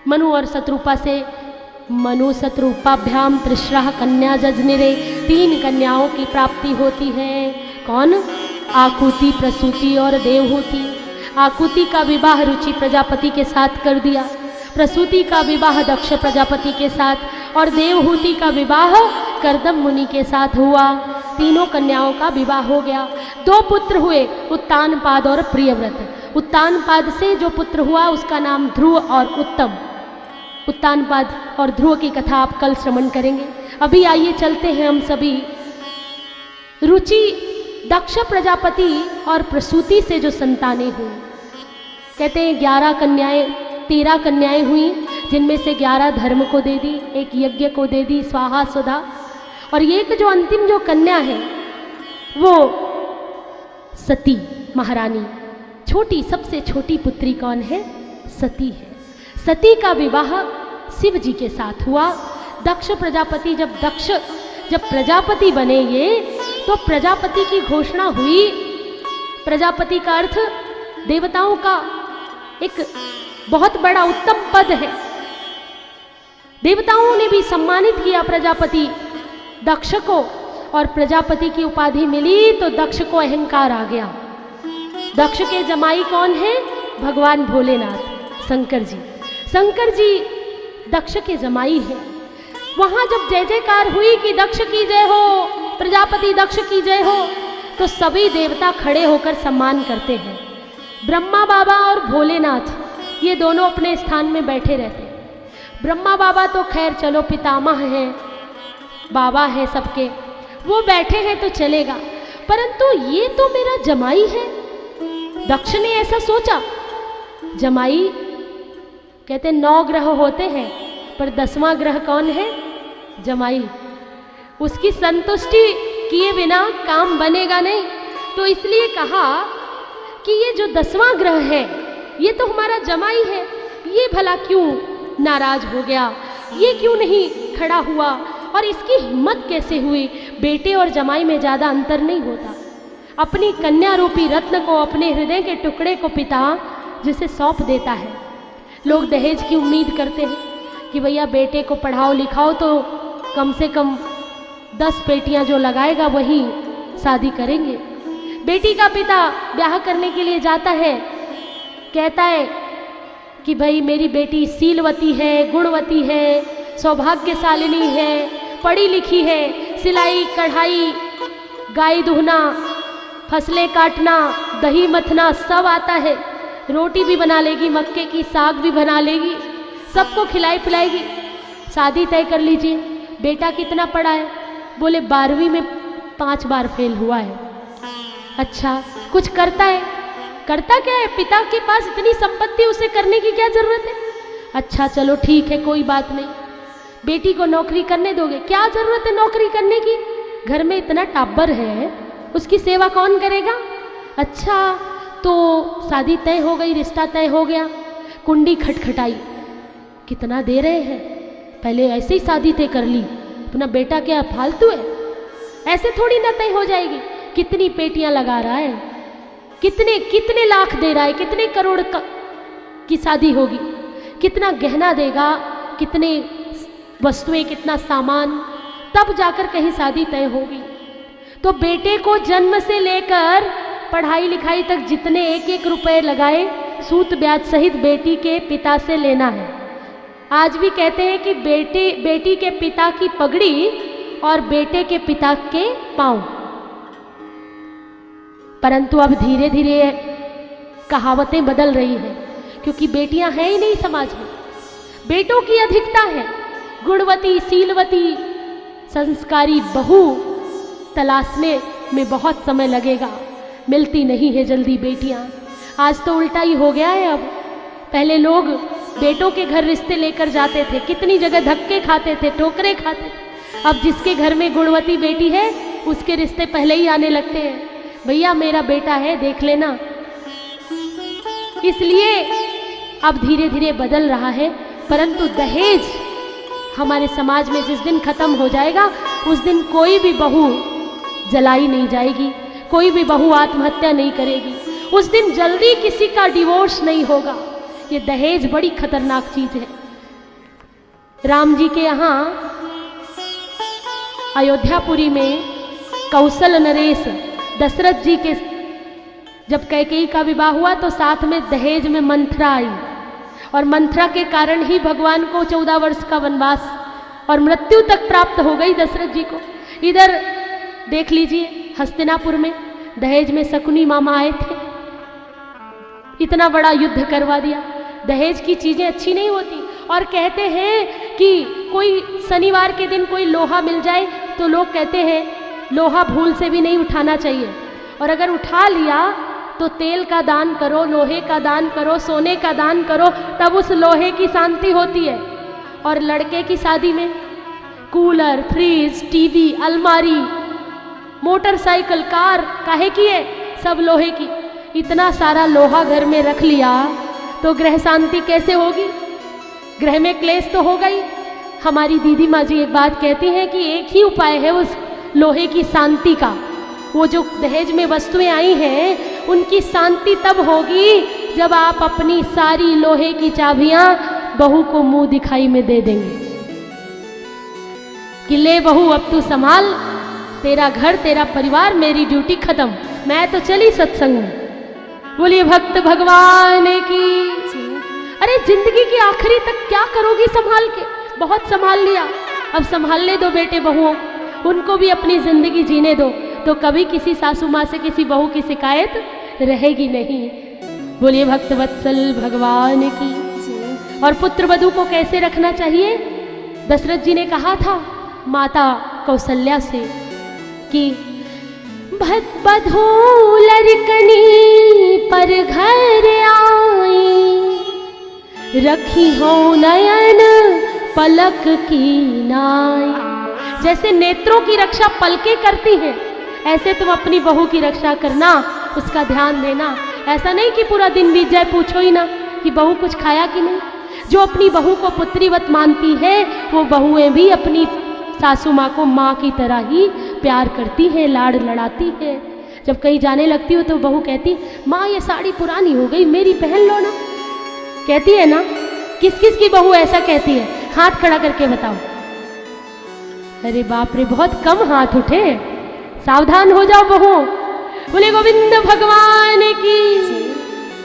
मनु और शत्रुपा से मनु शत्रुपाभ्याम त्रिश्रः कन्या जजनिरे, 3 कन्याओं की प्राप्ति होती है। कौन? आकुति, प्रसूति और देवहूति। आकुति का विवाह रुचि प्रजापति के साथ कर दिया, प्रसूति का विवाह दक्ष प्रजापति के साथ और देवहूति का विवाह कर्दम मुनि के साथ हुआ। तीनों कन्याओं का विवाह हो गया। 2 पुत्र हुए, उत्तानपाद और प्रियव्रत। उत्तानपाद से जो पुत्र हुआ उसका नाम ध्रुव और उत्तम। उत्तानपाद और ध्रुव की कथा आप कल श्रवण करेंगे। अभी आइए चलते हैं हम सभी। रुचि दक्ष प्रजापति और प्रसूति से जो संतानें हुई, कहते हैं 13 कन्याएं हुई, जिनमें से 11 धर्म को दे दी, 1 यज्ञ को दे दी, स्वाहा सुधा, और एक जो अंतिम जो कन्या है वो सती महारानी। छोटी, सबसे छोटी पुत्री कौन है? सती है। सती का विवाह शिव जी के साथ हुआ। दक्ष प्रजापति जब प्रजापति बने ये, तो प्रजापति की घोषणा हुई। प्रजापति का अर्थ देवताओं का एक बहुत बड़ा उत्तम पद है। देवताओं ने भी सम्मानित किया प्रजापति दक्ष को, और प्रजापति की उपाधि मिली तो दक्ष को अहंकार आ गया। दक्ष के जमाई कौन है? भगवान भोलेनाथ, शंकर जी। शंकर जी दक्ष के जमाई हैं। वहां जब जय जयकार हुई कि दक्ष की जय हो, प्रजापति दक्ष की जय हो, तो सभी देवता खड़े होकर सम्मान करते हैं। ब्रह्मा बाबा और भोलेनाथ ये दोनों अपने स्थान में बैठे रहते हैं। ब्रह्मा बाबा तो खैर चलो पितामह हैं, बाबा हैं सबके, वो बैठे हैं तो चलेगा, परंतु ये तो मेरा जमाई है। दक्ष ने ऐसा सोचा। जमाई कहते 9 ग्रह होते हैं, पर 10वां ग्रह कौन है? जमाई। उसकी संतुष्टि किए बिना काम बनेगा नहीं, तो इसलिए कहा कि ये जो 10वां ग्रह है ये तो हमारा जमाई है, ये भला क्यों नाराज हो गया, ये क्यों नहीं खड़ा हुआ, और इसकी हिम्मत कैसे हुई? बेटे और जमाई में ज़्यादा अंतर नहीं होता। अपनी कन्या रूपी रत्न को, अपने हृदय के टुकड़े को पिता जिसे सौंप देता है। लोग दहेज की उम्मीद करते हैं कि भैया बेटे को पढ़ाओ लिखाओ तो कम से कम 10 पेटियां जो लगाएगा वही शादी करेंगे। बेटी का पिता ब्याह करने के लिए जाता है, कहता है कि भाई मेरी बेटी शीलवती है, गुणवती है, सौभाग्यशालिनी है, पढ़ी लिखी है, सिलाई कढ़ाई, गाय दूहना, फसलें काटना, दही मथना सब आता है, रोटी भी बना लेगी, मक्के की साग भी बना लेगी, सबको खिलाई पिलाएगी। शादी तय कर लीजिए। बेटा कितना पढ़ा है? बोले 12वीं में 5 बार फेल हुआ है। अच्छा, कुछ करता है? करता क्या है? पिता के पास इतनी संपत्ति, उसे करने की क्या जरूरत है? अच्छा चलो ठीक है, कोई बात नहीं, बेटी को नौकरी करने दोगे? क्या जरूरत है नौकरी करने की? घर में इतना टाबर है, उसकी सेवा कौन करेगा? अच्छा, तो शादी तय हो गई, रिश्ता तय हो गया, कुंडी खटखटाई, कितना दे रहे हैं? पहले ऐसे ही शादी तय कर ली, अपना बेटा क्या फालतू है? ऐसे थोड़ी ना तय हो जाएगी। कितनी पेटियां लगा रहा है, कितने लाख दे रहा है, कितने करोड़ की शादी होगी, कितना गहना देगा, कितने वस्तुएं, कितना सामान, तब जाकर कहीं शादी तय होगी। तो बेटे को जन्म से लेकर पढ़ाई लिखाई तक जितने 1-1 रुपए लगाए, सूद ब्याज सहित बेटी के पिता से लेना है। आज भी कहते हैं कि बेटी के पिता की पगड़ी और बेटे के पिता के पांव। परंतु अब धीरे धीरे कहावतें बदल रही हैं, क्योंकि बेटियां हैं ही नहीं समाज में, बेटों की अधिकता है। गुणवती, शीलवती, संस्कारी बहू तलाशने में बहुत समय लगेगा, मिलती नहीं है जल्दी बेटियां। आज तो उल्टा ही हो गया है। अब पहले लोग बेटों के घर रिश्ते लेकर जाते थे, कितनी जगह धक्के खाते थे, ठोकरे खाते थे। अब जिसके घर में गुणवती बेटी है उसके रिश्ते पहले ही आने लगते हैं, भैया मेरा बेटा है देख लेना। इसलिए अब धीरे धीरे बदल रहा है। परंतु दहेज हमारे समाज में जिस दिन खत्म हो जाएगा, उस दिन कोई भी बहू जलाई नहीं जाएगी, कोई भी बहू आत्महत्या नहीं करेगी, उस दिन जल्दी किसी का डिवोर्स नहीं होगा। ये दहेज बड़ी खतरनाक चीज है। राम जी के यहाँ अयोध्यापुरी में कौशल नरेश दशरथ जी के जब कैकेयी का विवाह हुआ तो साथ में दहेज में मंथरा आई, और मंथरा के कारण ही भगवान को 14 वर्ष का वनवास और मृत्यु तक प्राप्त हो गई दशरथ जी को। इधर देख लीजिए हस्तिनापुर में दहेज में शकुनी मामा आए थे, इतना बड़ा युद्ध करवा दिया। दहेज की चीज़ें अच्छी नहीं होती, और कहते हैं कि कोई शनिवार के दिन कोई लोहा मिल जाए तो लोग कहते हैं लोहा भूल से भी नहीं उठाना चाहिए, और अगर उठा लिया तो तेल का दान करो, लोहे का दान करो, सोने का दान करो, तब उस लोहे की शांति होती है। और लड़के की शादी में कूलर, फ्रिज, टीवी, अलमारी, मोटरसाइकिल, कार काहे की है? सब लोहे की। इतना सारा लोहा घर में रख लिया तो ग्रह शांति कैसे होगी? ग्रह में क्लेश तो होगा ही। हमारी दीदी माँ जी एक बात कहती हैं कि एक ही उपाय है उस लोहे की शांति का। वो जो दहेज में वस्तुएं आई हैं उनकी शांति तब होगी जब आप अपनी सारी लोहे की चाबियां बहू को मुंह दिखाई में दे देंगे कि ले बहू अब तू संभाल, तेरा घर तेरा परिवार, मेरी ड्यूटी खत्म, मैं तो चली सत्संग में। बोलिए भक्त भगवान की। अरे जिंदगी की आखिरी तक क्या करोगी संभाल के? बहुत संभाल लिया, अब संभालने दो बेटे बहुओं, उनको भी अपनी जिंदगी जीने दो, तो कभी किसी सासू माँ से किसी बहू की शिकायत रहेगी नहीं। बोलिए भक्त वत्सल भगवान की। और पुत्र वधू को कैसे रखना चाहिए? दशरथ जी ने कहा था माता कौशल्या से कि वधू लड़कनी पर घर आई, रखी हो नयन पलक की नाई। जैसे नेत्रों की रक्षा पलकें करती हैं, ऐसे तुम अपनी बहू की रक्षा करना, उसका ध्यान देना। ऐसा नहीं कि पूरा दिन बीत जाए पूछो ही ना कि बहू कुछ खाया कि नहीं। जो अपनी बहू को पुत्रीवत मानती है वो बहुएं भी अपनी सासू माँ को माँ की तरह ही प्यार करती हैं, लाड़ लड़ाती है। जब कहीं जाने लगती हो तो बहू कहती माँ ये साड़ी पुरानी हो गई, मेरी पहन लो ना, कहती है ना। किस किस की बहू ऐसा कहती है? हाथ खड़ा करके बताओ। अरे बाप रे, बहुत कम हाथ उठे, सावधान हो जाओ बहू। बोले गोविंद भगवान की।